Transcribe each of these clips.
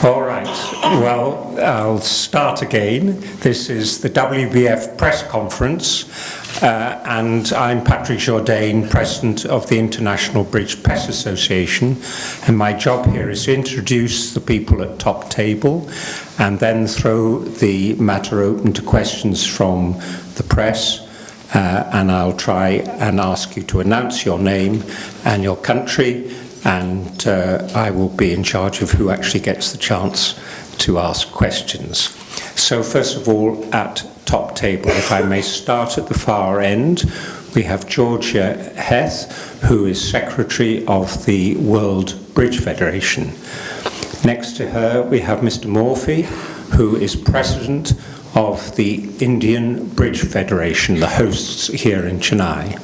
All right, well, I'll start again. This is the WBF press conference, and I'm Patrick Jourdain, President of the International Bridge Press Association, and my job here is to introduce the people at top table and then throw the matter open to questions from the press, and I'll try and ask you to announce your name and your country, and I will be in charge of who actually gets the chance to ask questions. So first of all, at top table, if I may start at the far end, we have Georgia Heth, who is Secretary of the World Bridge Federation. Next to her, we have Mr. Morphy, who is President of the Indian Bridge Federation, the hosts here in Chennai.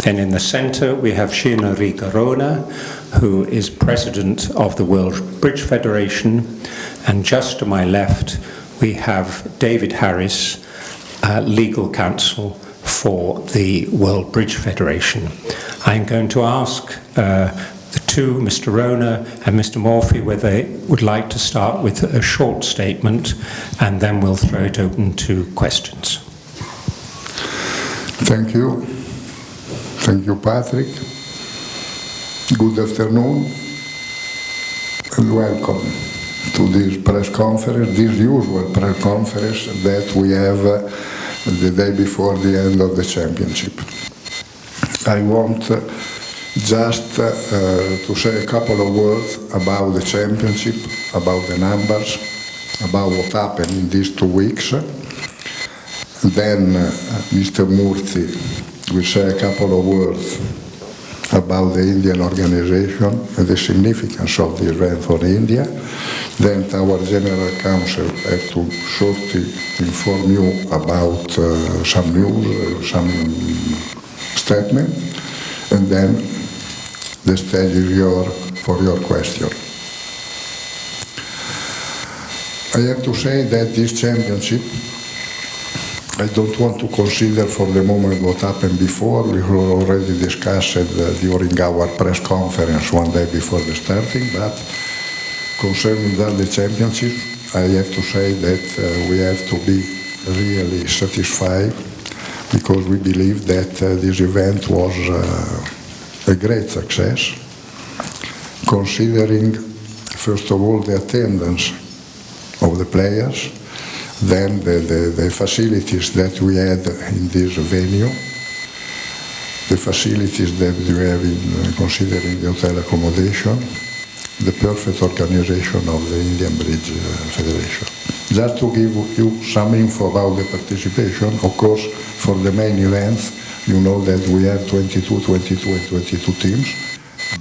Then in the centre, we have Sheena Rigarona, who is President of the World Bridge Federation. And just to my left, we have David Harris, Legal Counsel for the World Bridge Federation. I'm going to ask the two, Mr. Rona and Mr. Morphy, whether they would like to start with a short statement, and then we'll throw it open to questions. Thank you. Thank you, Patrick. Good afternoon and welcome to this press conference, this usual press conference that we have the day before the end of the championship. I want just to say a couple of words about the championship, about the numbers, about what happened in these 2 weeks. Then Mr. Murthy will say a couple of words about the Indian organization and the significance of the event for India. Then our General Counsel has to shortly inform you about some news, some statement, and then the stage is for your question. I have to say that this championship, I don't want to consider for the moment what happened before. We have already discussed it during our press conference one day before the starting, but concerning the championship, I have to say that we have to be really satisfied because we believe that this event was a great success, considering, first of all, the attendance of the players, then the facilities that we had in this venue, the facilities that we have in considering the hotel accommodation, the perfect organization of the Indian Bridge Federation. Just to give you some info about the participation, of course, for the main events, you know that we have 22 and 22 teams,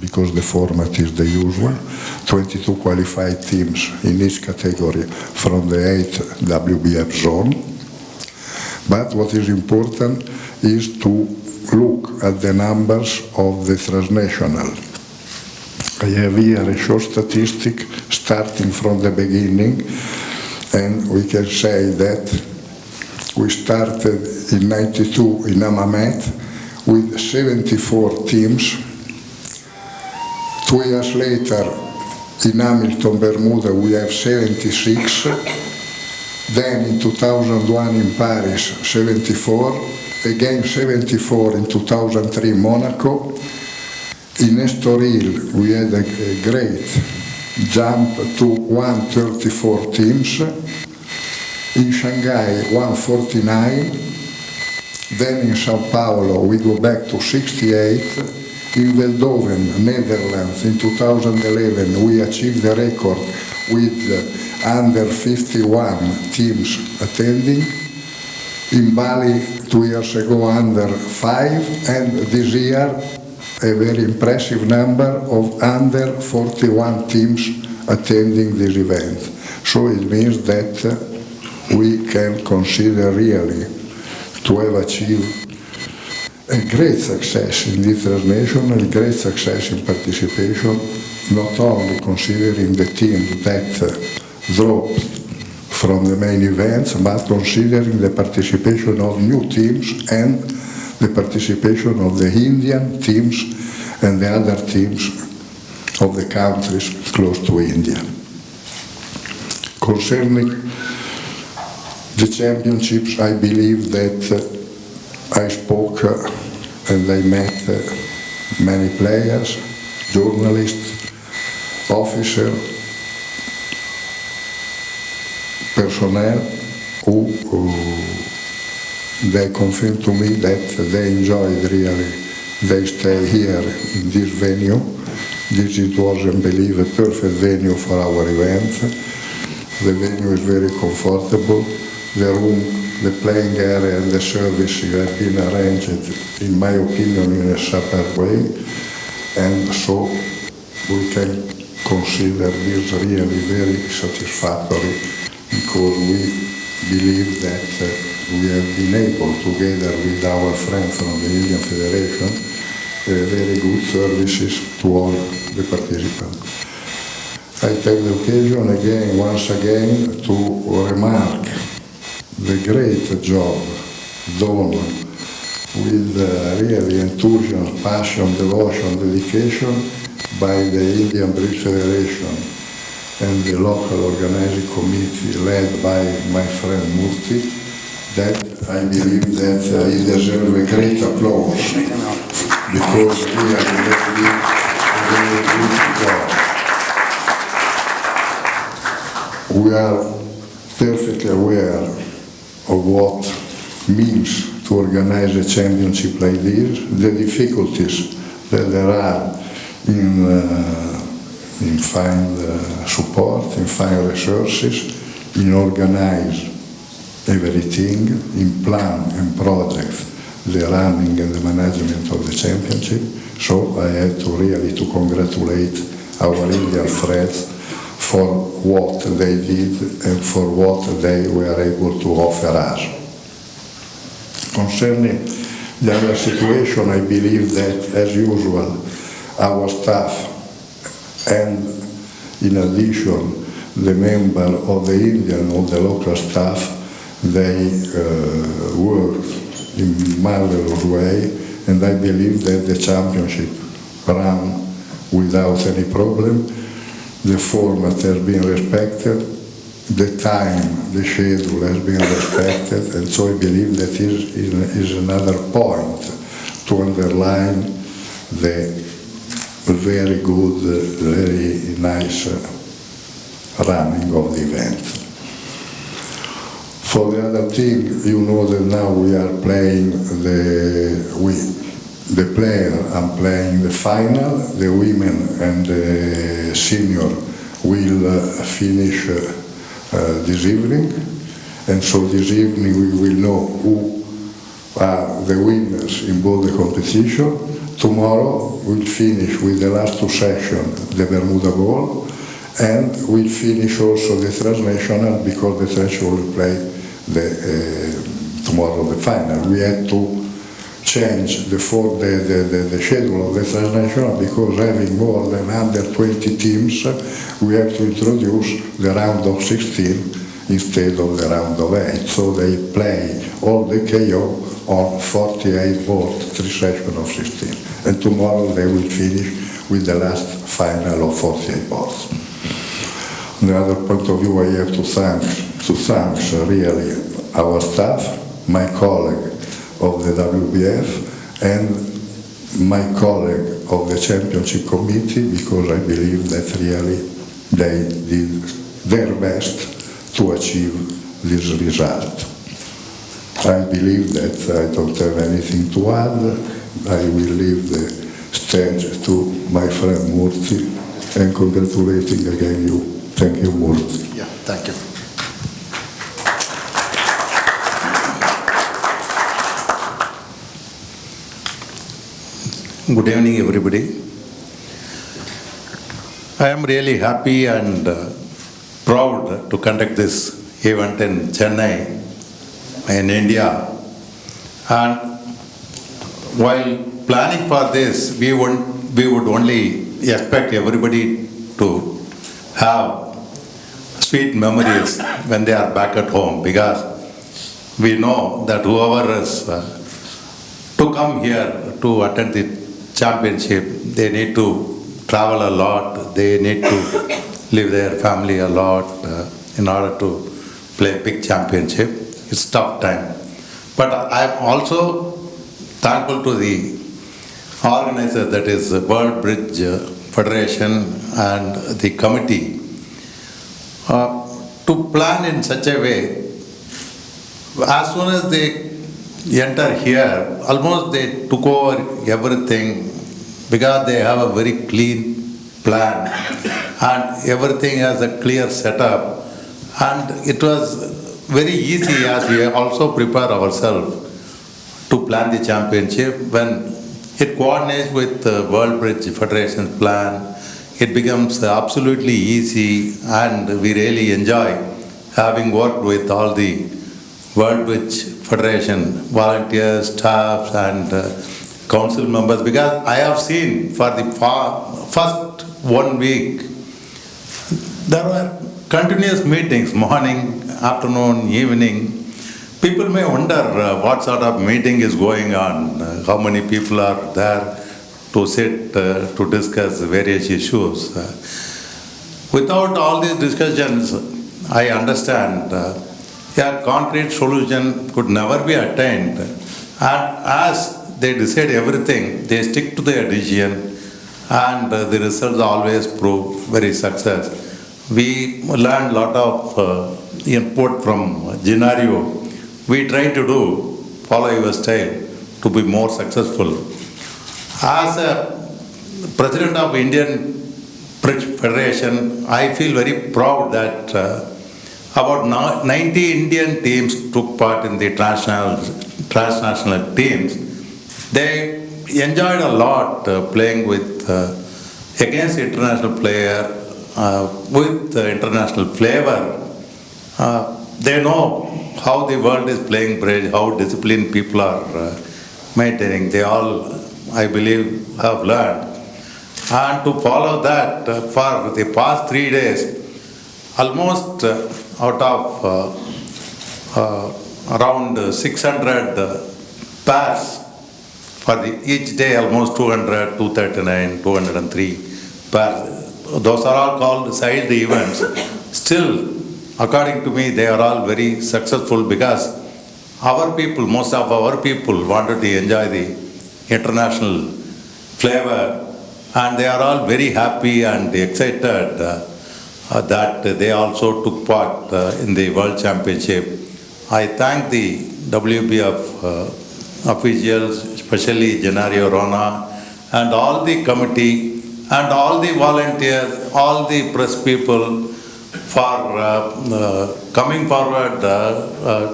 because the format is the usual, 22 qualified teams in each category from the 8 WBF zone. But what is important is to look at the numbers of the transnational. I have here a short statistic starting from the beginning, and we can say that we started in 92 in Amamet with 74 teams. 2 years later, in Hamilton, Bermuda, we have 76. Then in 2001 in Paris, 74. Again 74 in 2003 Monaco. In Estoril, we had a great jump to 134 teams. In Shanghai, 149. Then in Sao Paulo, we go back to 68. In Veldhoven, Netherlands, in 2011, we achieved the record with under 51 teams attending. In Bali, 2 years ago, under 5, and this year, a very impressive number of under 41 teams attending this event. So it means that we can consider really to have achieved a great success in the international, a great success in participation, not only considering the teams that dropped from the main events, but considering the participation of new teams and the participation of the Indian teams and the other teams of the countries close to India. Concerning the championships, I believe that I spoke and I met many players, journalists, officers, personnel who they confirmed to me that they enjoyed really, they stay here in this venue. This it was, I believe, a perfect venue for our event. The venue is very comfortable. The room, the playing area and the service have been arranged, in my opinion, in a superb way. And so we can consider this really very satisfactory because we believe that we have been able, together with our friends from the Indian Federation, very good services to all the participants. I take the occasion again, once again, to remark the great job done with really enthusiasm, passion, devotion, dedication by the Indian Bridge Federation and the local organizing committee led by my friend Murthy, that I believe that he deserves a great applause because he has really a very good job. We are perfectly aware of what means to organize a championship like this, the difficulties that there are in find support, in find resources, in organize everything, in plan and project the running and the management of the championship. So I have to really to congratulate our Indian friends for what they did and for what they were able to offer us. Concerning the other situation, I believe that, as usual, our staff and, in addition, the member of the Indian or the local staff, they worked in marvelous way, and I believe that the championship ran without any problem. The format has been respected, the time, the schedule has been respected, and so I believe that is another point to underline the very good, very nice running of the event. For the other thing, you know that now we are playing the player are playing the final, the women and the senior will finish this evening, and so this evening we will know who are the winners in both the competition. Tomorrow we'll finish with the last two sessions, the Bermuda Bowl, and we'll finish also the transnational because the transnational will play tomorrow the final. We had to change the schedule of the transnational because having more than under 20 teams, we have to introduce the round of 16 instead of the round of 8. So they play all the KO on 48 boards, 3 sessions of 16. And tomorrow they will finish with the last final of 48 boards. On the other point of view, I have to thank really our staff, my colleague of the WBF and my colleague of the championship committee, because I believe that really they did their best to achieve this result. I believe that I don't have anything to add. I will leave the stage to my friend Murthy and congratulating again you. Thank you, Murthy. Yeah, thank you. Good evening, everybody. I am really happy and proud to conduct this event in Chennai, in India. And while planning for this, we would only expect everybody to have sweet memories when they are back at home, because we know that whoever is to come here to attend the championship, they need to travel a lot, they need to leave their family a lot, in order to play big championship. It's tough time. But I'm also thankful to the organizer, that is the World Bridge Federation and the committee, to plan in such a way. As soon as they enter here, almost they took over everything because they have a very clean plan and everything has a clear setup. And it was very easy as we also prepare ourselves to plan the championship. When it coordinates with the World Bridge Federation's plan, it becomes absolutely easy, and we really enjoy having worked with all the World Bridge Federation volunteers, staffs and council members, because I have seen for the first 1 week there were continuous meetings, morning, afternoon, evening. People may wonder what sort of meeting is going on, how many people are there to sit to discuss various issues. Without all these discussions, I understand a concrete solution could never be attained. And as they decide everything, they stick to their decision, and the results always prove very success. We learned a lot of input from Scenario. We try to follow your style to be more successful. As a president of Indian Bridge Federation, I feel very proud that about 90 Indian teams took part in the transnational teams. They enjoyed a lot playing with against international player with international flavor. They know how the world is playing bridge, how disciplined people are maintaining. They all, I believe, have learned. And to follow that for the past 3 days, almost out of around 600 pairs, for each day almost 200, 239, 203 pairs. Those are all called side events. Still, according to me, they are all very successful because our people, most of our people wanted to enjoy the international flavor, and they are all very happy and excited that they also took part in the World Championship. I thank the WBF officials, especially Genario Rona, and all the committee, and all the volunteers, all the press people for coming forward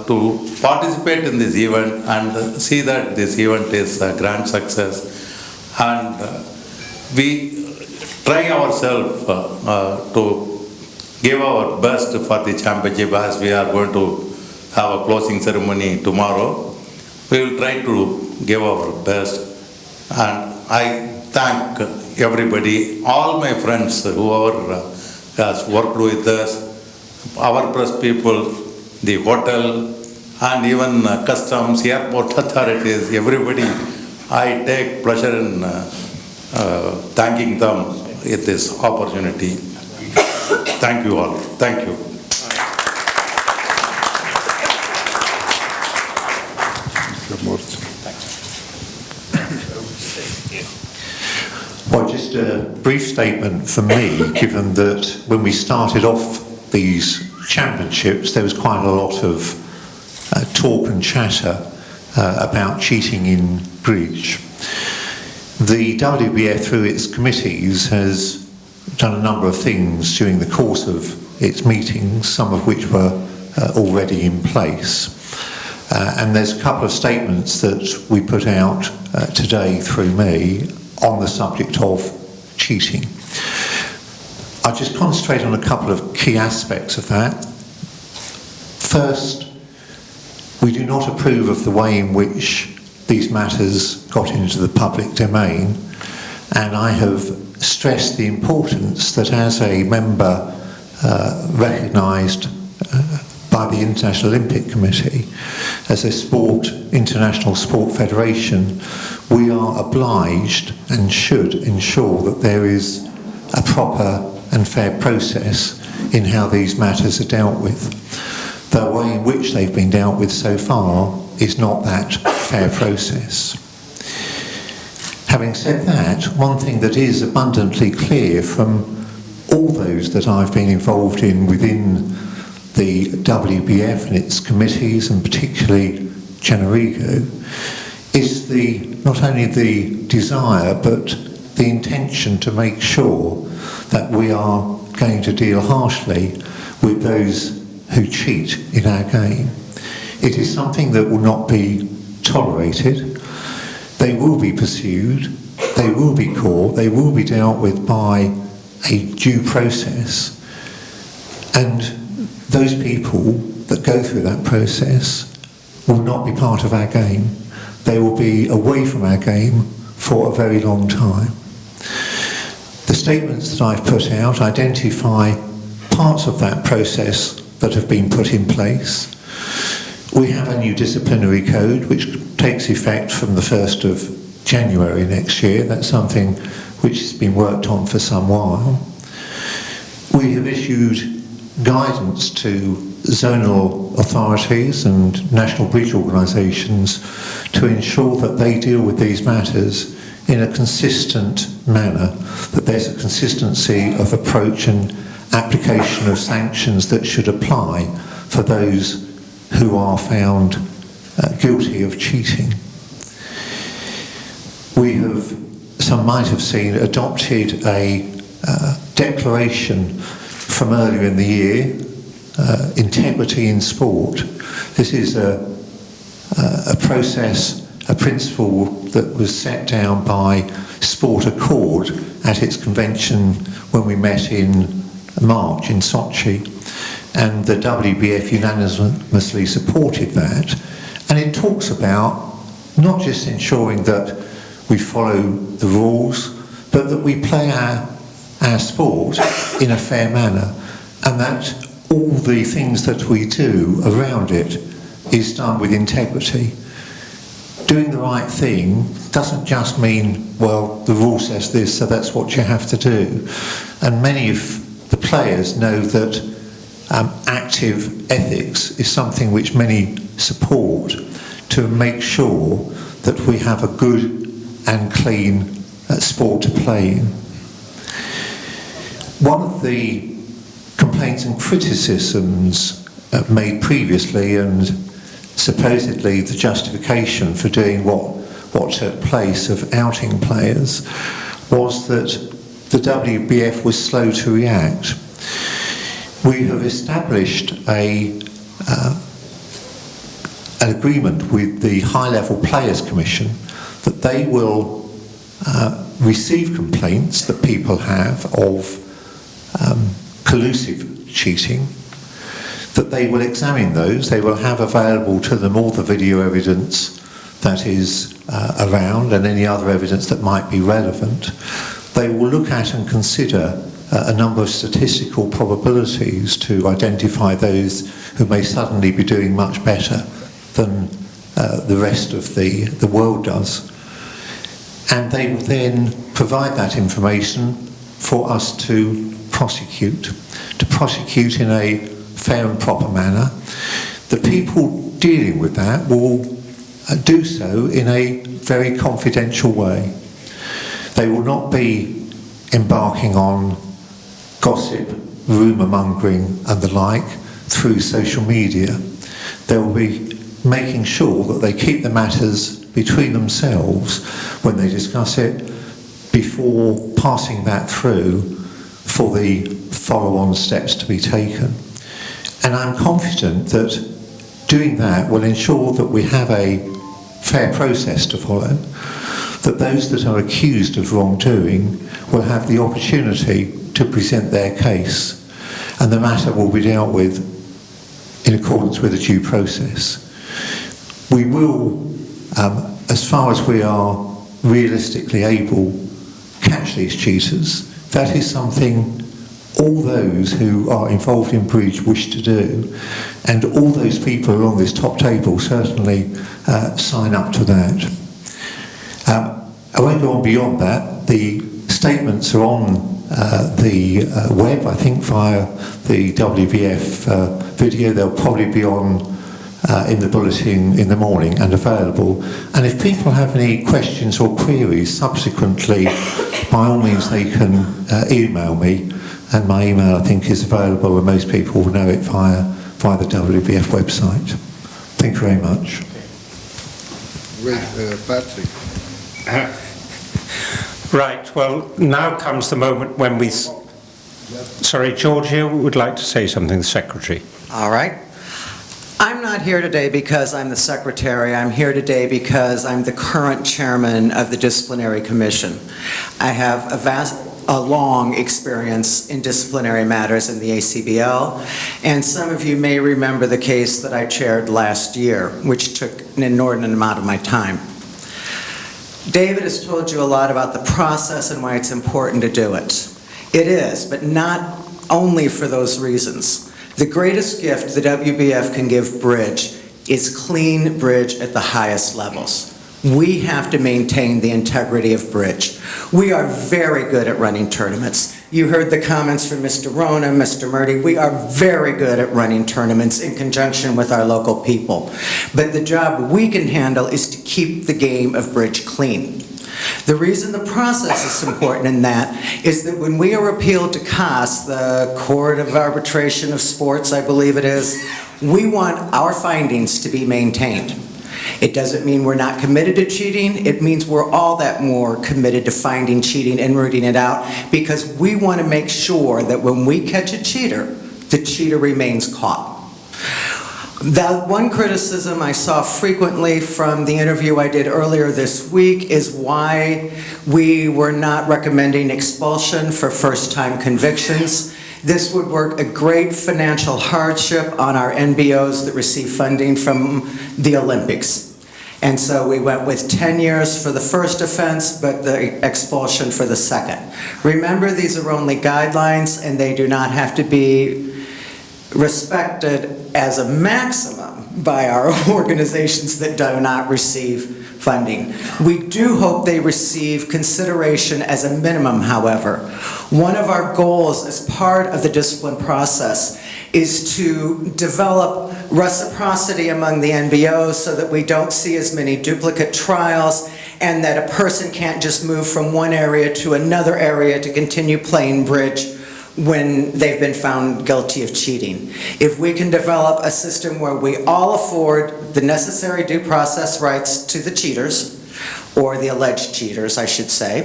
to participate in this event and see that this event is a grand success. And we try ourselves to give our best for the championship, as we are going to have a closing ceremony tomorrow. We will try to give our best, and I thank everybody, all my friends, whoever has worked with us, our press people, the hotel, and even customs, airport authorities, everybody. I take pleasure in thanking them with this opportunity. Thank you all. Thank you. Well, just a brief statement from me, given that when we started off these championships, there was quite a lot of talk and chatter about cheating in bridge. The WBF, through its committees, has done a number of things during the course of its meetings, some of which were already in place. And there's a couple of statements that we put out today through me on the subject of cheating. I'll just concentrate on a couple of key aspects of that. First, we do not approve of the way in which these matters got into the public domain, and I have stressed the importance that as a member recognised by the International Olympic Committee, as a international sport federation, we are obliged and should ensure that there is a proper and fair process in how these matters are dealt with. The way in which they've been dealt with so far is not that fair process. Having said that, one thing that is abundantly clear from all those that I've been involved in within the WBF and its committees, and particularly Generigo, is not only the desire but the intention to make sure that we are going to deal harshly with those who cheat in our game. It is something that will not be tolerated. They will be pursued, they will be caught, they will be dealt with by a due process, and those people that go through that process will not be part of our game. They will be away from our game for a very long time. The statements that I've put out identify parts of that process that have been put in place. We have a new disciplinary code which takes effect from the 1st of January next year. That's something which has been worked on for some while. We have issued guidance to zonal authorities and national bridge organisations to ensure that they deal with these matters in a consistent manner, that there's a consistency of approach and application of sanctions that should apply for those who are found guilty of cheating. We have, some might have seen, adopted a declaration from earlier in the year, integrity in sport. This is a process, a principle that was set down by Sport Accord at its convention when we met in March in Sochi, and the WBF unanimously supported that. And it talks about not just ensuring that we follow the rules, but that we play our sport in a fair manner, and that all the things that we do around it is done with integrity. Doing the right thing doesn't just mean, well, the rule says this, so that's what you have to do. And many of the players know that active ethics is something which many support to make sure that we have a good and clean sport to play in. One of the complaints and criticisms made previously, and supposedly the justification for doing what took place of outing players, was that the WBF was slow to react. We have established an agreement with the High-Level Players Commission that they will receive complaints that people have of collusive cheating, that they will examine those, they will have available to them all the video evidence that is around and any other evidence that might be relevant. They will look at and consider a number of statistical probabilities to identify those who may suddenly be doing much better than the rest of the world does. And they will then provide that information for us to prosecute in a fair and proper manner. The people dealing with that will do so in a very confidential way. They will not be embarking on gossip, rumour mongering and the like through social media. They will be making sure that they keep the matters between themselves when they discuss it before passing that through for the follow-on steps to be taken. And I'm confident that doing that will ensure that we have a fair process to follow, that those that are accused of wrongdoing will have the opportunity to present their case, and the matter will be dealt with in accordance with a due process. We will, as far as we are realistically able, catch these cheaters. That is something all those who are involved in bridge wish to do, and all those people along this top table certainly sign up to that. I won't go on beyond that. The statements are on the web, I think via the WBF video. They'll probably be on in the bulletin in the morning and available. And if people have any questions or queries subsequently, by all means they can email me, and my email I think is available, and most people will know it via the WBF website. Thank you very much. Wait, Patrick. Right, well, now comes the moment when we... Sorry, Georgia would like to say something, the Secretary. All right. I'm not here today because I'm the Secretary. I'm here today because I'm the current Chairman of the Disciplinary Commission. I have a long experience in disciplinary matters in the ACBL, and some of you may remember the case that I chaired last year, which took an inordinate amount of my time. David has told you a lot about the process and why it's important to do it. It is, but not only for those reasons. The greatest gift the WBF can give bridge is clean bridge at the highest levels. We have to maintain the integrity of bridge. We are very good at running tournaments. You heard the comments from Mr. Rona, Mr. Murdy. We are very good at running tournaments in conjunction with our local people. But the job we can handle is to keep the game of bridge clean. The reason the process is important in that is that when we are appealed to CAS, the Court of Arbitration of Sports, I believe it is, we want our findings to be maintained. It doesn't mean we're not committed to cheating. It means we're all that more committed to finding cheating and rooting it out, because we want to make sure that when we catch a cheater, the cheater remains caught. The one criticism I saw frequently from the interview I did earlier this week is why we were not recommending expulsion for first-time convictions. This would work a great financial hardship on our NBOs that receive funding from the Olympics. And so we went with 10 years for the first offense, but the expulsion for the second. Remember, these are only guidelines, and they do not have to be respected as a maximum by our organizations that do not receive funding. We do hope they receive consideration as a minimum, however. One of our goals as part of the discipline process is to develop reciprocity among the NBOs so that we don't see as many duplicate trials, and that a person can't just move from one area to another area to continue playing bridge when they've been found guilty of cheating. If we can develop a system where we all afford the necessary due process rights to the cheaters, or the alleged cheaters, I should say,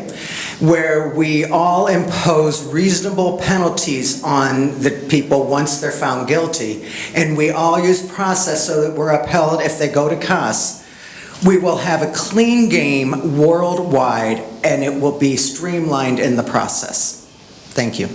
where we all impose reasonable penalties on the people once they're found guilty, and we all use process so that we're upheld if they go to CAS, we will have a clean game worldwide, and it will be streamlined in the process. Thank you.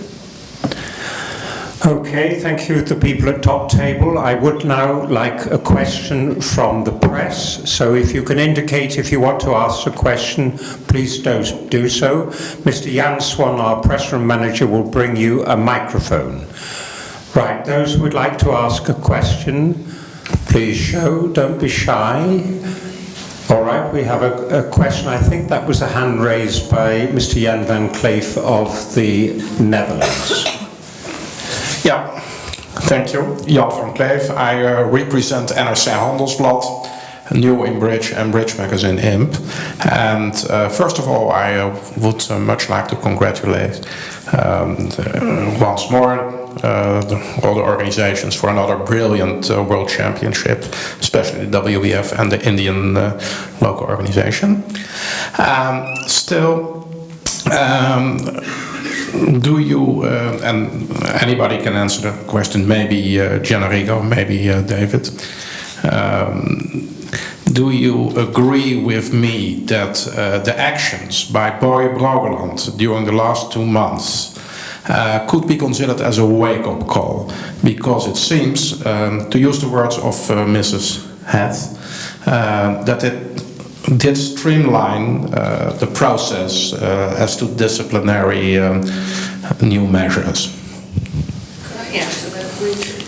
Okay, thank you to the people at top table. I would now like a question from the press. So if you can indicate if you want to ask a question, please do so. Mr. Jan Swan, our press room manager, will bring you a microphone. Right, those who would like to ask a question, please show, don't be shy. All right, we have a question. I think that was a hand raised by Mr. Jan van Kleef of the Netherlands. Yeah, thank you. Jan van Kleef. I represent NRC Handelsblad, New in Bridge and Bridge Magazine Imp. And first of all, I would much like to congratulate once more all the organizations for another brilliant World Championship, especially the WBF and the Indian local organization. Still, do you, and anybody can answer the question, maybe Gianrigo, maybe David, do you agree with me that the actions by Boy Brogeland during the last 2 months could be considered as a wake-up call? Because it seems, to use the words of Mrs. Head, that it did streamline the process as to disciplinary new measures. Could I answer that, please?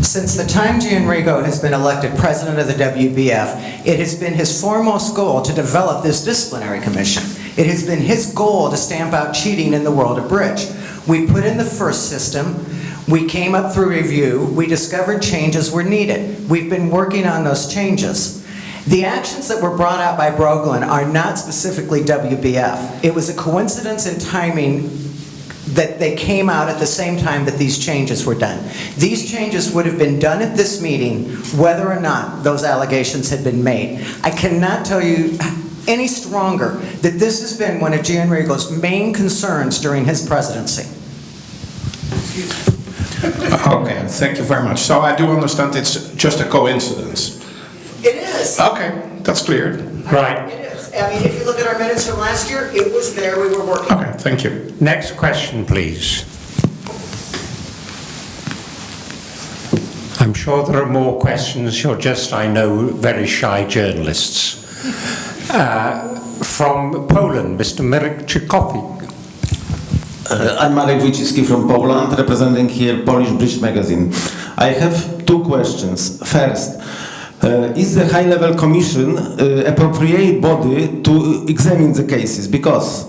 Since the time Gianrigo has been elected president of the WBF, it has been his foremost goal to develop this disciplinary commission. It has been his goal to stamp out cheating in the world of bridge. We put in the first system. We came up through review. We discovered changes were needed. We've been working on those changes. The actions that were brought out by Brogland are not specifically WBF. It was a coincidence in timing that they came out at the same time that these changes were done. These changes would have been done at this meeting whether or not those allegations had been made. I cannot tell you any stronger that this has been one of Gianrigo's main concerns during his presidency. Okay, thank you very much. So I do understand it's just a coincidence. It is. Okay, that's clear. Right. It is. I mean, if you look at our minutes from last year, it was there, we were working. Okay, thank you. Next question, please. I'm sure there are more questions. You're just, I know, very shy journalists. From Poland, Mr. Mirek Czykowski. I'm Marek Wojcicki from Poland, representing here Polish Bridge Magazine. I have two questions. First, is the high-level commission appropriate body to examine the cases? Because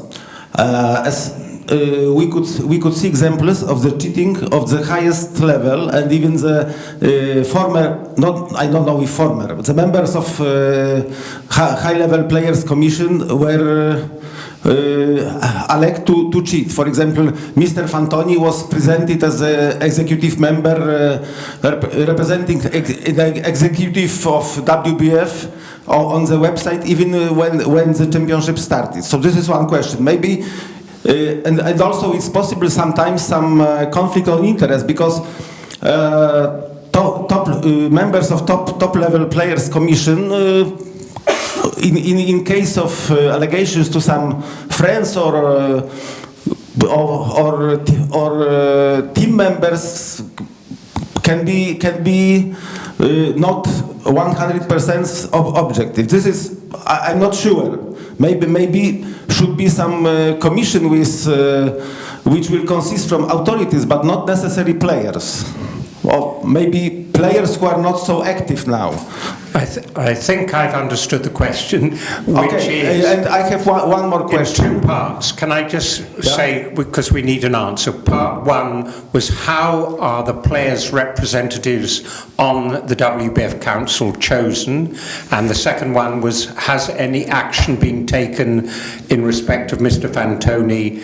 as we could see examples of the cheating of the highest level, and even the former, I don't know if former, the members of high-level players commission were elect to cheat. For example, Mr. Fantoni was presented as an executive member representing the executive of WBF on the website, even when the championship started. So this is one question. Maybe, and also it's possible sometimes some conflict of interest, because top members of top level players commission in case of allegations to some friends or team members can be not 100% objective. This is, I'm not sure. Maybe should be some commission with which will consist from authorities, but not necessarily players, or maybe players who are not so active now. I think I've understood the question, which is... And I have one more question. In two parts. Can I just say, because we need an answer. Part one was, how are the players' representatives on the WBF Council chosen? And the second one was, has any action been taken in respect of Mr. Fantoni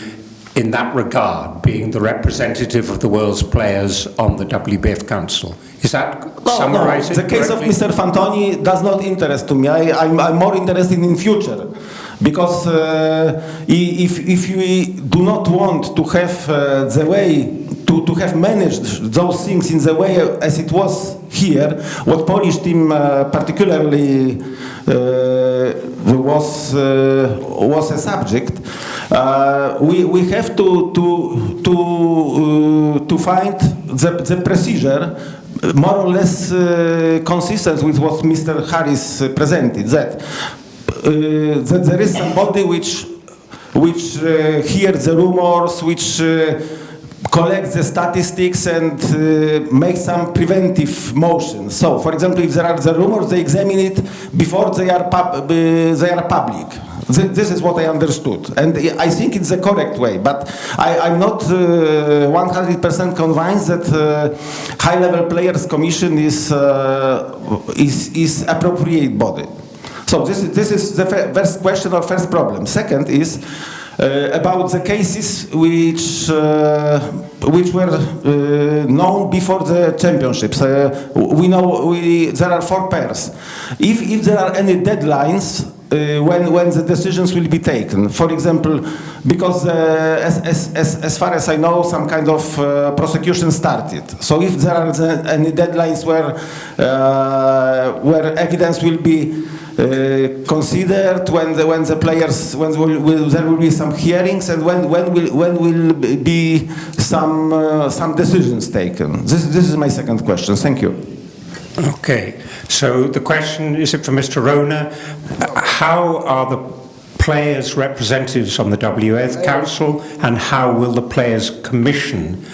in that regard, being the representative of the world's players on the WBF Council? Is that summarizing? No. The case of Mr. Fantoni does not interest to me. I'm more interested in future, because if we do not want to have the way to have managed those things in the way as it was here, what Polish team particularly was a subject. We have to find the procedure more or less consistent with what Mr. Harris presented. That there is somebody which hears the rumors, which collects the statistics and make some preventive motions. So, for example, if there are the rumors, they examine it before they are public. This is what I understood, and I think it's the correct way. But I'm not 100% convinced that high-level players commission is appropriate body. So this is the first question or first problem. Second is about the cases which were known before the championships. We know there are 4 pairs. If there are any deadlines when the decisions will be taken, for example, because as far as I know, some kind of prosecution started. So if there are any deadlines where evidence will be considered, when the players, there will be some hearings, and when will be some decisions taken. This is my second question. Thank you. Okay, so the question, is it for Mr. Rona? How are the players' representatives on the WBF Council, and how will the Players' Commission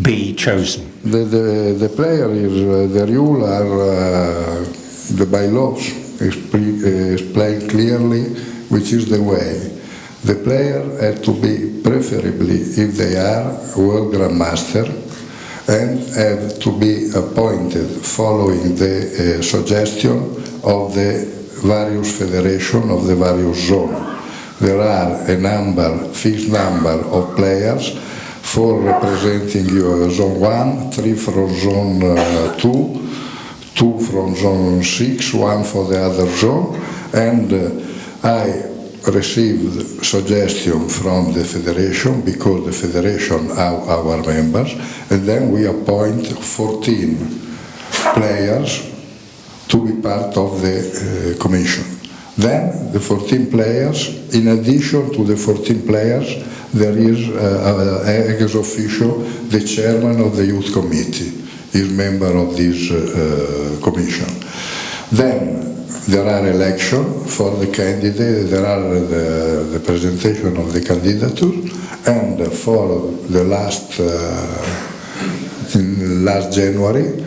be chosen? The player is, the rule are the bylaws explain clearly which is the way. The player had to be, preferably, if they are, world grandmaster, and have to be appointed following the suggestion of the various federations of the various zones. There are a fixed number of players, 4 representing Zone 1, 3 from Zone 2, 2 from Zone 6, 1 for the other zone, and I received suggestion from the federation, because the federation are our members, and then we appoint 14 players to be part of the commission. Then the 14 players, in addition to the 14 players, there is ex officio the chairman of the youth committee, is member of this commission. Then there are elections for the candidate, there are the presentation of the candidature, and for the last January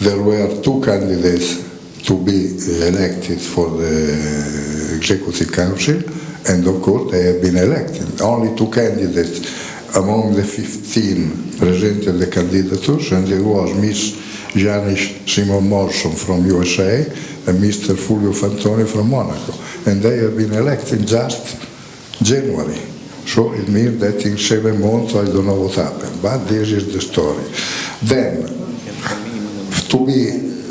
there were 2 candidates to be elected for the Executive Council, and of course they have been elected. Only 2 candidates among the 15 presented the candidatures, and it was Miss Janice Simon Morrison from USA and Mr. Fulvio Fantoni from Monaco, and they have been elected just January. So it means that in 7 months I don't know what happened, but this is the story. Then,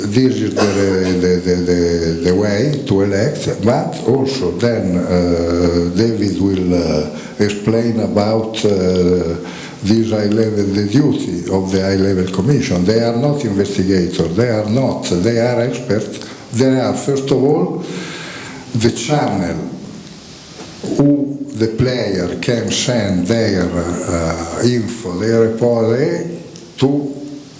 this is the way to elect, but also then David will explain about this the duty of the high-level commission. They are not investigators, they are experts. They are, first of all, the channel who the player can send their info, their report, to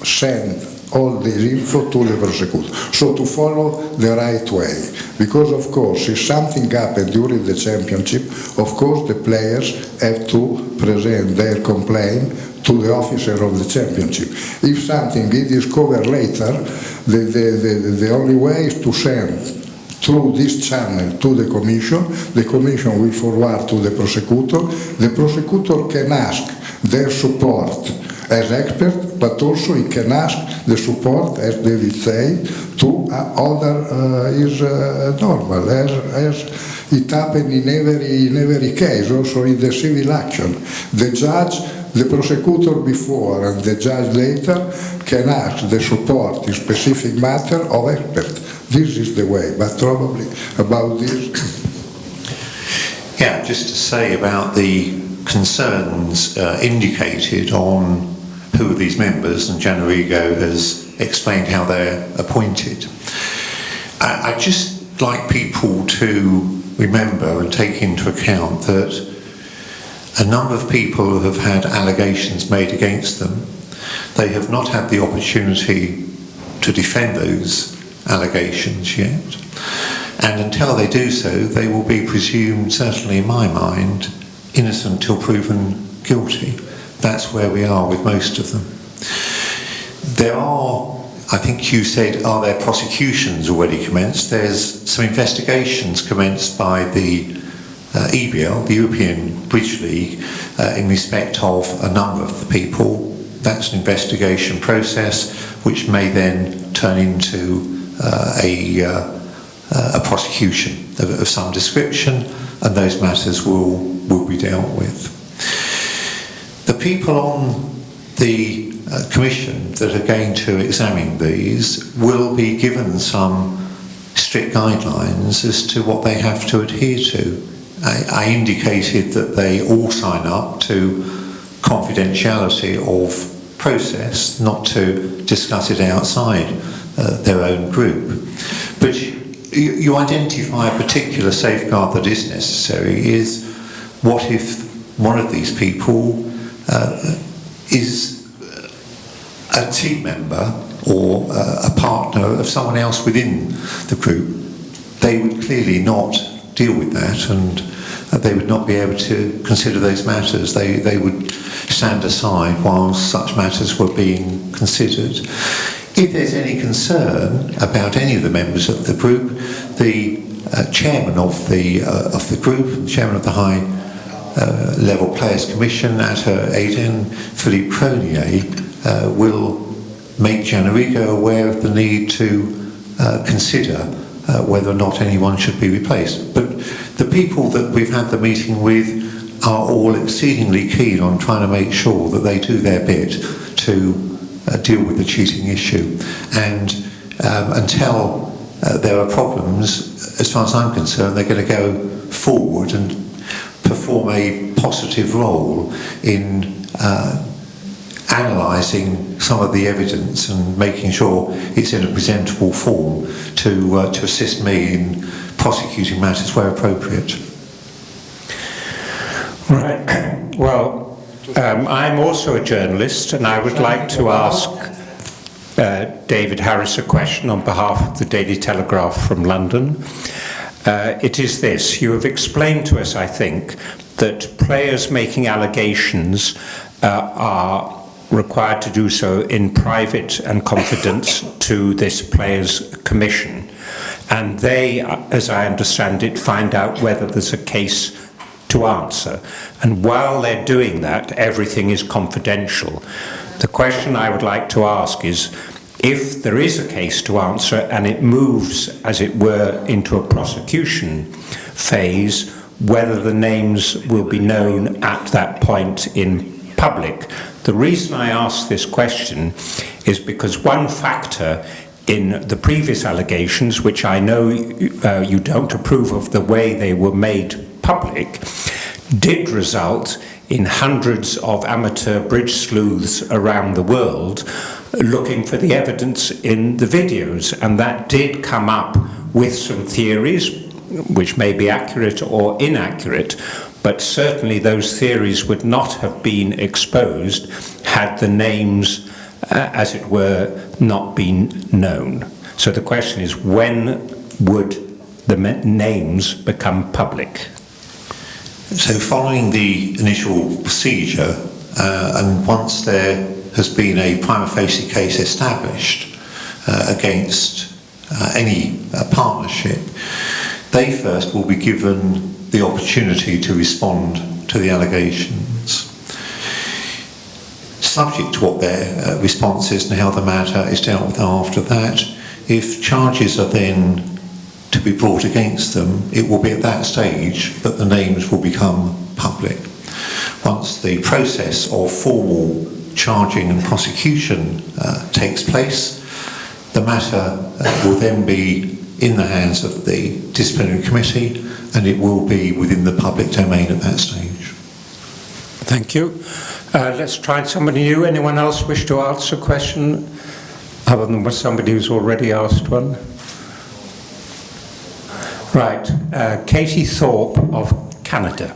send all this info to the prosecutor. So to follow the right way. Because of course, if something happened during the championship, of course the players have to present their complaint to the officer of the championship. If something is discovered later, the only way is to send through this channel to the commission will forward to the prosecutor can ask their support as expert, but also he can ask the support, as David said, to other is normal, as it happened in every case, also in the civil action. The judge, the prosecutor before and the judge later can ask the support in specific matter of expert. This is the way, but probably about this. Yeah, just to say about the concerns indicated on who are these members, and Gianrigo has explained how they're appointed. I'd just like people to remember and take into account that a number of people have had allegations made against them. They have not had the opportunity to defend those allegations yet, and until they do so, they will be presumed, certainly in my mind, innocent till proven guilty. That's where we are with most of them. There are, I think you said, are there prosecutions already commenced? There's some investigations commenced by the EBL, the European Bridge League, in respect of a number of the people. That's an investigation process which may then turn into a prosecution of some description, and those matters will be dealt with. The people on the commission that are going to examine these will be given some strict guidelines as to what they have to adhere to. I indicated that they all sign up to confidentiality of process, not to discuss it outside their own group. But you identify a particular safeguard that is necessary is, what if one of these people is a team member or a partner of someone else within the group? They would clearly not deal with that, and they would not be able to consider those matters. They would stand aside while such matters were being considered. If there's any concern about any of the members of the group, the chairman of the group, the chairman of the High Level Players Commission at her ADN, Philippe Cronier, will make Gianrico aware of the need to consider whether or not anyone should be replaced. But the people that we've had the meeting with are all exceedingly keen on trying to make sure that they do their bit to deal with the cheating issue. And until there are problems, as far as I'm concerned, they're going to go forward and perform a positive role in analysing some of the evidence and making sure it's in a presentable form to assist me in prosecuting matters where appropriate. Right. Well, I'm also a journalist, and I would like to ask David Harris a question on behalf of the Daily Telegraph from London. It is this: you have explained to us, I think, that players making allegations are required to do so in private and confidence to this Players' Commission. And they, as I understand it, find out whether there's a case to answer. And while they're doing that, everything is confidential. The question I would like to ask is, if there is a case to answer and it moves, as it were, into a prosecution phase, whether the names will be known at that point in public. The reason I ask this question is because one factor in the previous allegations, which I know you don't approve of the way they were made public, did result in hundreds of amateur bridge sleuths around the world looking for the evidence in the videos, and that did come up with some theories which may be accurate or inaccurate, but certainly those theories would not have been exposed had the names, as it were, not been known. So the question is, when would the names become public? So following the initial procedure, and once there has been a prima facie case established against any partnership, they first will be given the opportunity to respond to the allegations. Subject to what their response is and how the matter is dealt with after that, if charges are then to be brought against them, it will be at that stage that the names will become public. Once the process of formal charging and prosecution takes place, the matter will then be in the hands of the Disciplinary Committee, and it will be within the public domain at that stage. Thank you. Let's try somebody new. Anyone else wish to ask a question other than somebody who's already asked one? Right. Katie Thorpe of Canada.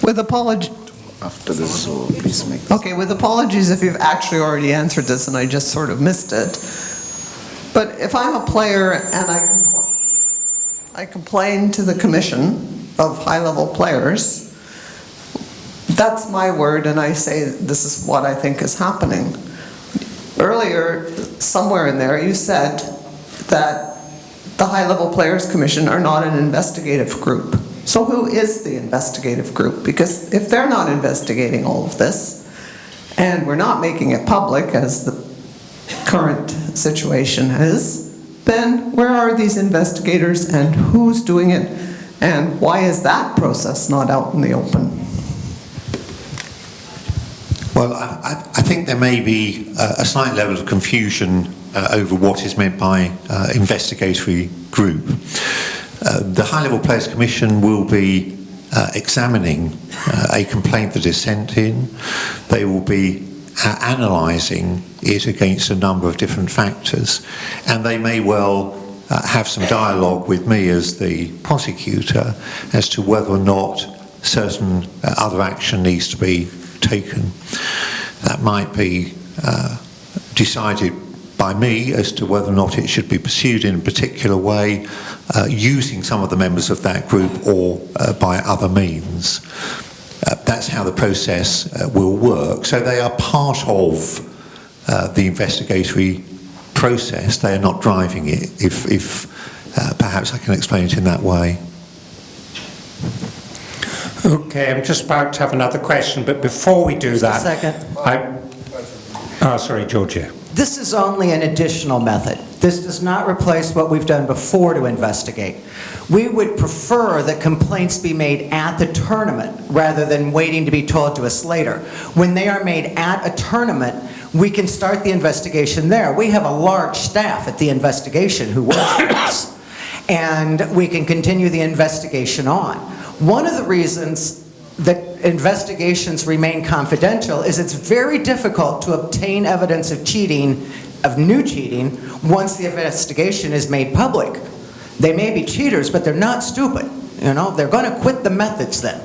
With apologies. After this, so please make. Okay, with apologies if you've actually already answered this and I just sort of missed it. But if I'm a player and I complain to the Commission of high-level players, that's my word, and I say this is what I think is happening. Earlier, somewhere in there, you said that the High-Level Players Commission are not an investigative group. So who is the investigative group? Because if they're not investigating all of this, and we're not making it public, as the current situation is, then where are these investigators and who's doing it, and why is that process not out in the open? Well, I think there may be a slight level of confusion over what is meant by investigatory group. The High-Level Players Commission will be examining a complaint that is sent in. They will be analysing it against a number of different factors, and they may well have some dialogue with me as the prosecutor as to whether or not certain other action needs to be taken. That might be decided by me as to whether or not it should be pursued in a particular way, using some of the members of that group or by other means. That's how the process will work. So they are part of the investigatory process. They are not driving it. If perhaps I can explain it in that way. Okay, I'm just about to have another question, but before we do that... Just a second. Sorry, Georgia. This is only an additional method. This does not replace what we've done before to investigate. We would prefer that complaints be made at the tournament rather than waiting to be told to us later. When they are made at a tournament, we can start the investigation there. We have a large staff at the investigation who works with us, and we can continue the investigation on. One of the reasons that investigations remain confidential is it's very difficult to obtain evidence of cheating, of new cheating, once the investigation is made public. They may be cheaters, but they're not stupid. You know, they're going to quit the methods then.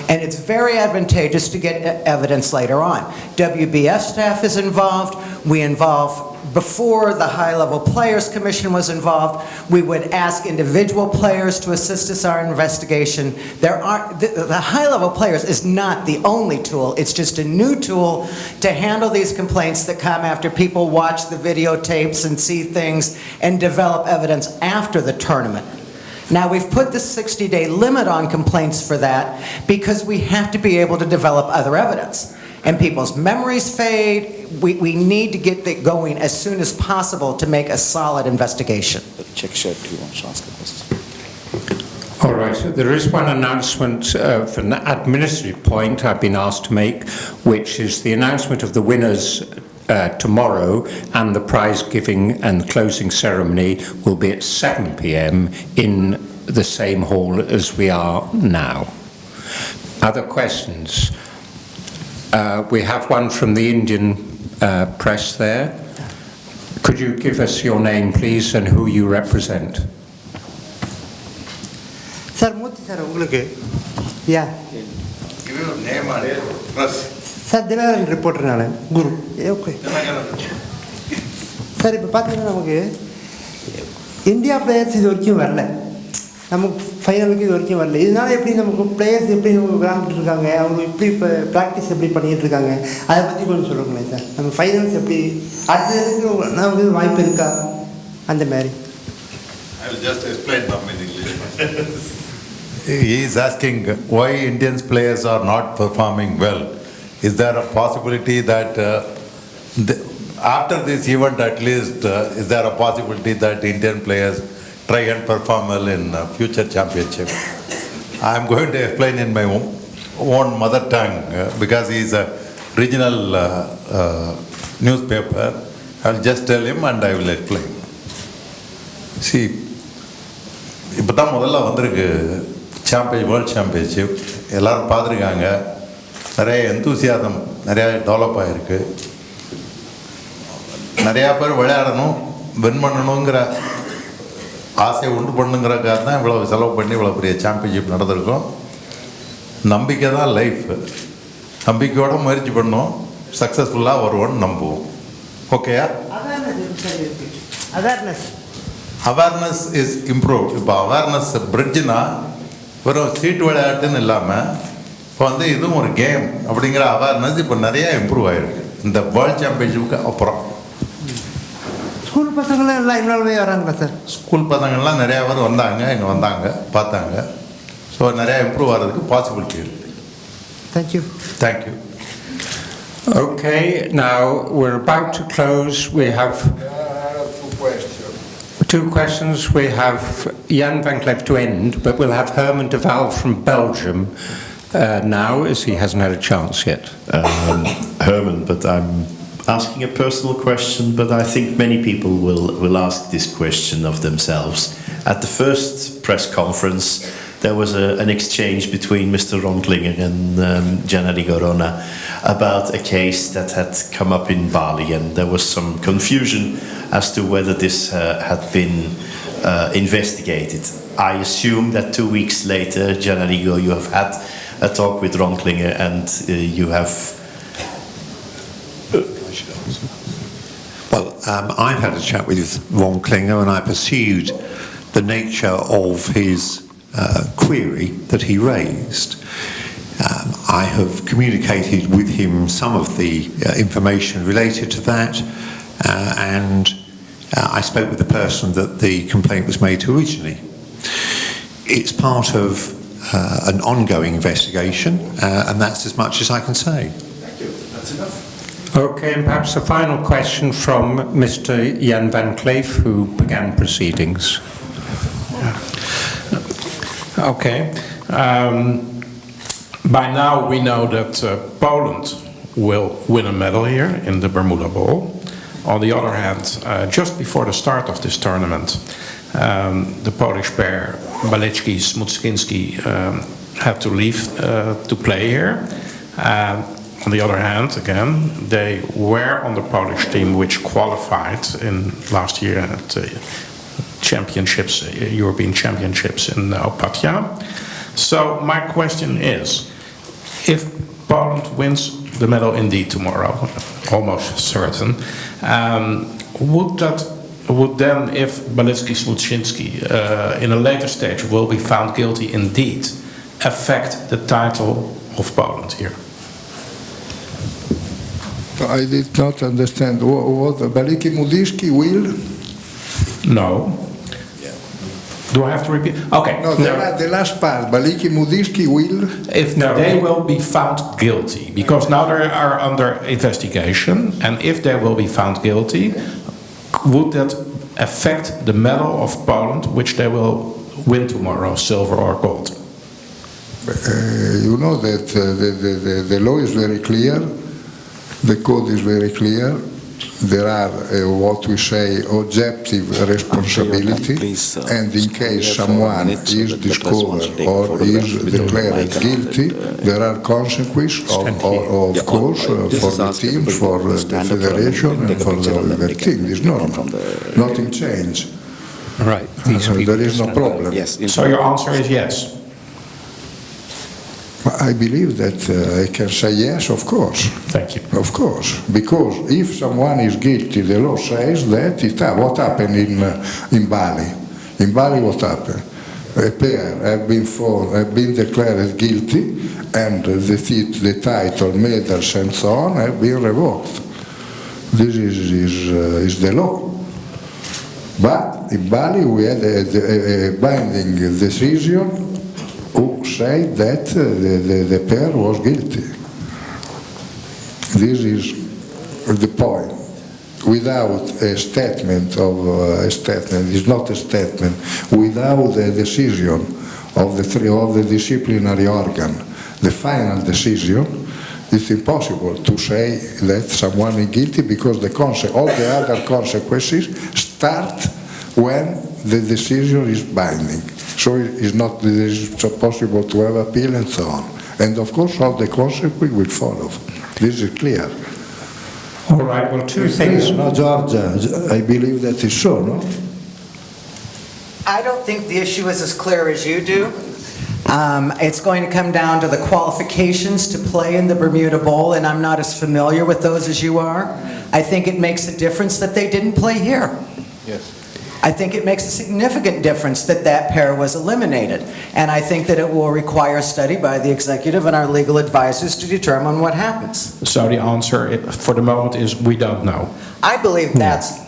And it's very advantageous to get evidence later on. WBF staff is involved. We involve, before the High-Level Players Commission was involved, we would ask individual players to assist us in our investigation. The High-Level Players is not the only tool. It's just a new tool to handle these complaints that come after people watch the videotapes and see things and develop evidence after the tournament. Now, we've put the 60-day limit on complaints for that because we have to be able to develop other evidence. And people's memories fade. We need to get that going as soon as possible to make a solid investigation. Check shirt, he wants to ask a question. All right, so there is one announcement for an administrative point I've been asked to make, which is the announcement of the winners tomorrow, and the prize giving and closing ceremony will be at 7 p.m. in the same hall as we are now. Other questions? We have one from the Indian press there. Could you give us your name, please, and who you represent? Sir, Murthy sir, உங்களுக்கு yeah. Give your name and press. Sir, Dinakaran reporter நான் Guru. Okay. Sir இப்போ பார்த்தீங்கன்னா நமக்கு India players இது வரைக்கும் வரல. நமக்கு ஃபைனலுக்கு இது வரைக்கும் வரல. இதனால எப்படி நமக்கு பிளேயர்ஸ் எப்படி நமக்கு விளையாண்டுட்டு இருக்காங்க, அவங்க எப்படி இப்போ ப்ராக்டிஸ் எப்படி பண்ணிட்டு இருக்காங்க, அதை பற்றி கொஞ்சம் சொல்லுங்களேன் சார். நம்ம ஃபைனல்ஸ் எப்படி அடுத்ததுக்கு நமக்கு வாய்ப்பு இருக்கா அந்த மாதிரி? I will just explain some in English. He is asking why Indian players are not performing well. Is there a possibility that after this event at least, is there a possibility that Indian players try and perform well in future championship? I am going to explain in my own mother tongue because he is a regional newspaper. I will just tell him and I will explain. See, இப்போ தான் முதல்ல வந்திருக்கு world championship, எல்லோரும் பார்த்துருக்காங்க. நிறைய enthusiasm நிறையா develop ஆகிருக்கு. நிறையா பேர் விளையாடணும், வின் பண்ணணுங்கிற ஆசையை உண்டு பண்ணுங்கிறக்காக தான் இவ்வளோ செலவு பண்ணி இவ்வளோ பெரிய சாம்பியன்ஷிப் நடந்திருக்கோம். நம்பிக்கை தான் லைஃப். நம்பிக்கையோடு முயற்சி பண்ணோம், சக்ஸஸ்ஃபுல்லாக வருவோன்னு நம்புவோம். ஓகேயா? Awareness is improve. இப்போ அவேர்னஸ் பிரிட்ஜுனா வெறும் சீட்டு விளையாட்டுன்னு இல்லாமல் இப்போ வந்து இதுவும் ஒரு கேம் அப்படிங்கிற அவேர்னஸ் இப்போ நிறையா இம்ப்ரூவ் ஆகிருக்கு இந்த வேர்ல்ட் சாம்பியன்ஷிப்புக்கு அப்புறம். ஸ்கூல் பசங்களாம் எல்லாம் இன்வால்வ் வராங்களா சார்? ஸ்கூல் பசங்கள்லாம் நிறையா பேர் வந்தாங்க, இங்கே வந்தாங்க, பார்த்தாங்க. ஸோ நிறையா இம்ப்ரூவ் ஆகிறதுக்கு பாசிபிலிட்டி இருக்குது. Thank you. Thank you. Okay, now we're about to close. We have two questions. We have Jan van Cleef to end, but we'll have Herman de Waal from Belgium now, as he hasn't had a chance yet. Herman, but I'm asking a personal question, but I think many people will ask this question of themselves. At the first press conference, there was an exchange between Mr. Ronklinger and Janari Gorona about a case that had come up in Bali, and there was some confusion as to whether this had been investigated. I assume that 2 weeks later, Janarigo, you have had a talk with Ronklinger and you have... Well, I've had a chat with Ronklinger and I pursued the nature of his query that he raised. I have communicated with him some of the information related to that, and I spoke with the person that the complaint was made to originally. It's part of an ongoing investigation, and that's as much as I can say. Thank you. That's enough. Okay, and perhaps a final question from Mr. Jan van Kleef, who began proceedings. Okay. By now we know that Poland will win a medal here in the Bermuda Bowl. On the other hand, just before the start of this tournament, the Polish pair Balecki-Smuczynski had to leave to play here. On the other hand, again, they were on the Polish team which qualified in last year at the championships, European Championships in Opatia. So my question is, if Poland wins the medal indeed tomorrow, almost certain, would then, if Balecki-Smuczynski in a later stage will be found guilty indeed, affect the title of Poland here? I did not understand what Balecki-Smuczynski will. No. Do I have to repeat? Okay. No, the last part. Balecki-Smuczynski will. If they will be found guilty, because now they are under investigation, and if they will be found guilty, would that affect the medal of Poland, which they will win tomorrow, silver or gold? You know that the law is very clear, the code is very clear. There are what we say objective responsibility, and in case someone is discovered or is declared guilty, there are consequences, of course, for the team, for the federation, and for the team. It's normal. Nothing changed. Right. There is no problem. Yes. So your answer is yes? I believe that I can say yes, of course. Thank you. Of course, because if someone is guilty, the law says that what happened in Bali. In Bali, what happened? A pair have been declared guilty, and the title, medals, and so on have been revoked. This is the law. But in Bali, we had a binding decision who said that the pair was guilty. This is the point. Without a statement it's not a statement, without the decision of the disciplinary organ, the final decision, it's impossible to say that someone is guilty, because all the other consequences start when the decision is binding. So it's not possible to have appeal and so on. And of course all the consequences will follow. This is clear. All right, well, two things. No, Georgia, I believe that is so, no? I don't think the issue is as clear as you do. It's going to come down to the qualifications to play in the Bermuda Bowl, and I'm not as familiar with those as you are. I think it makes a difference that they didn't play here. Yes. I think it makes a significant difference that that pair was eliminated. And I think that it will require study by the executive and our legal advisors to determine what happens. So the answer for the moment is we don't know. I believe that's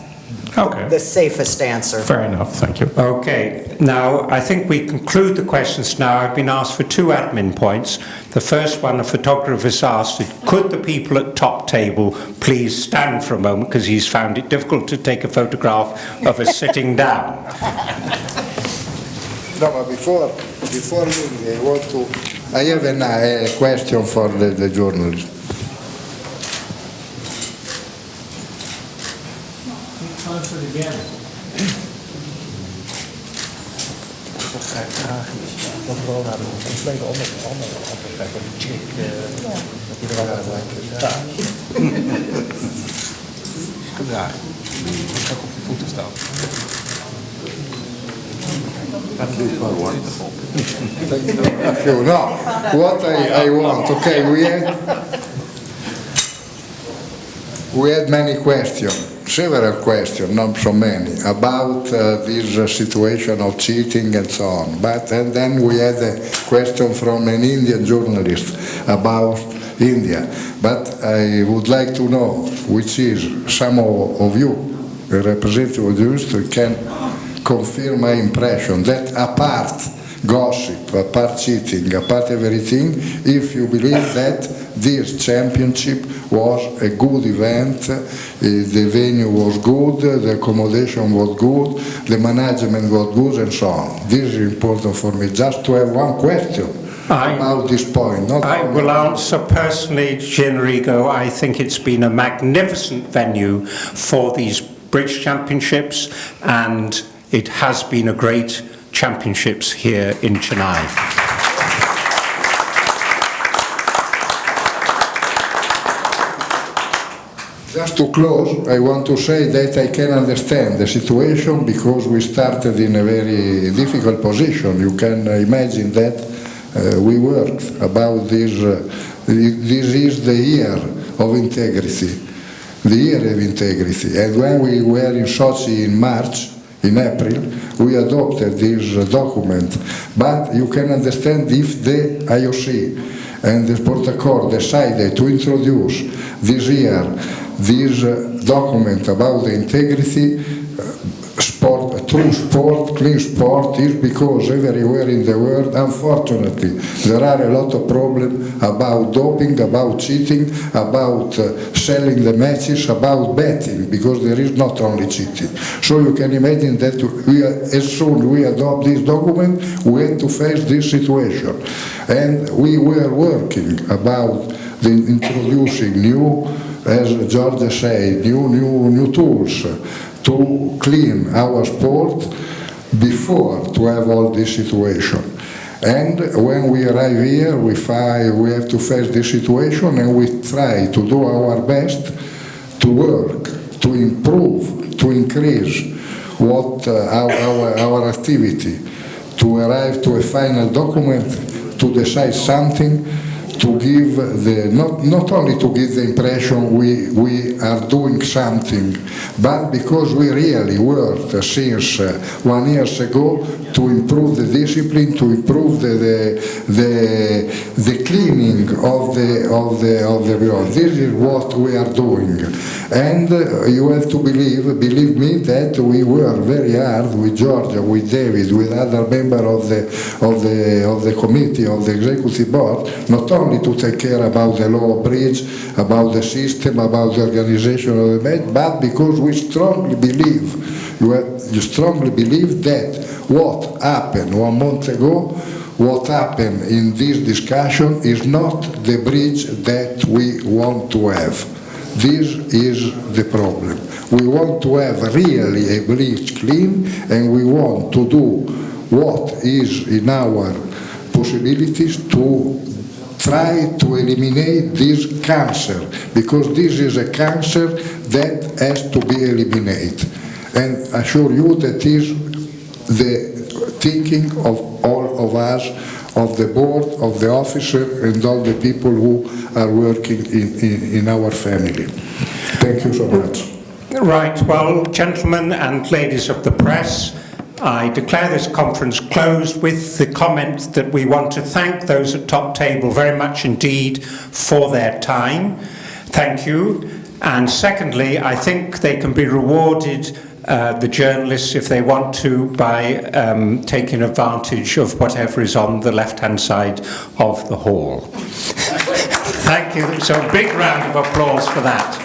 Okay. the safest answer. Fair enough, thank you. Okay, now I think we conclude the questions now. I've been asked for two admin points. The first one, the photographer's asked, could the people at top table please stand for a moment, because he's found it difficult to take a photograph of us sitting down. No, but before leaving, I have a question for the journalist. Thank you. No, what I want, okay, we had many questions, several questions, not so many, about this situation of cheating and so on. And then we had a question from an Indian journalist about India. But I would like to know, which is some of you a representative of the industry, can confirm my impression that apart gossip, apart cheating, apart everything, if you believe that this championship was a good event, the venue was good, the accommodation was good, the management was good, and so on. This is important for me. Just to have one question about this point. I will answer personally, Gianrigo. I think it's been a magnificent venue for these bridge championships, and it has been a great championships here in Chennai. Just to close, I want to say that I can understand the situation because we started in a very difficult position. You can imagine that we worked about this. This is the year of integrity, the year of integrity. And when we were in Sochi in March, in April, we adopted this document. But you can understand if the IOC and the Sport Accord decided to introduce this year this document about the integrity, sport, true sport, clean sport, is because everywhere in the world, unfortunately, there are a lot of problems about doping, about cheating, about selling the matches, about betting, because there is not only cheating. So you can imagine that as soon as we adopt this document, we have to face this situation. And we were working about introducing new, as George said, new tools to clean our sport before to have all this situation. And when we arrive here, we have to face this situation, and we try to do our best to work, to improve, to increase what our activity, to arrive to a final document, to decide something, to give not only to give the impression we are doing something, but because we really worked since 1 year ago to improve the discipline, to improve the cleaning of the ground. This is what we are doing, and you have to believe me, that we work very hard with Georgia, with David, with other members of the committee, of the executive board, not only to take care about the law of bridge, about the system, about the organization of the match, but because we strongly believe, you strongly believe that what happened 1 month ago, what happened in this discussion is not the bridge that we want to have. This is the problem. We want to have really a bridge clean, and we want to do what is in our possibilities to try to eliminate this cancer, because this is a cancer that has to be eliminated. And I assure you that is the thinking of all of us, of the board, of the officer, and all the people who are working in our family. Thank you so much. Right, well, gentlemen and ladies of the press, I declare this conference closed with the comment that we want to thank those at top table very much indeed for their time. Thank you. And secondly, I think they can be rewarded, the journalists, if they want to, by taking advantage of whatever is on the left-hand side of the hall. Thank you. So a big round of applause for that.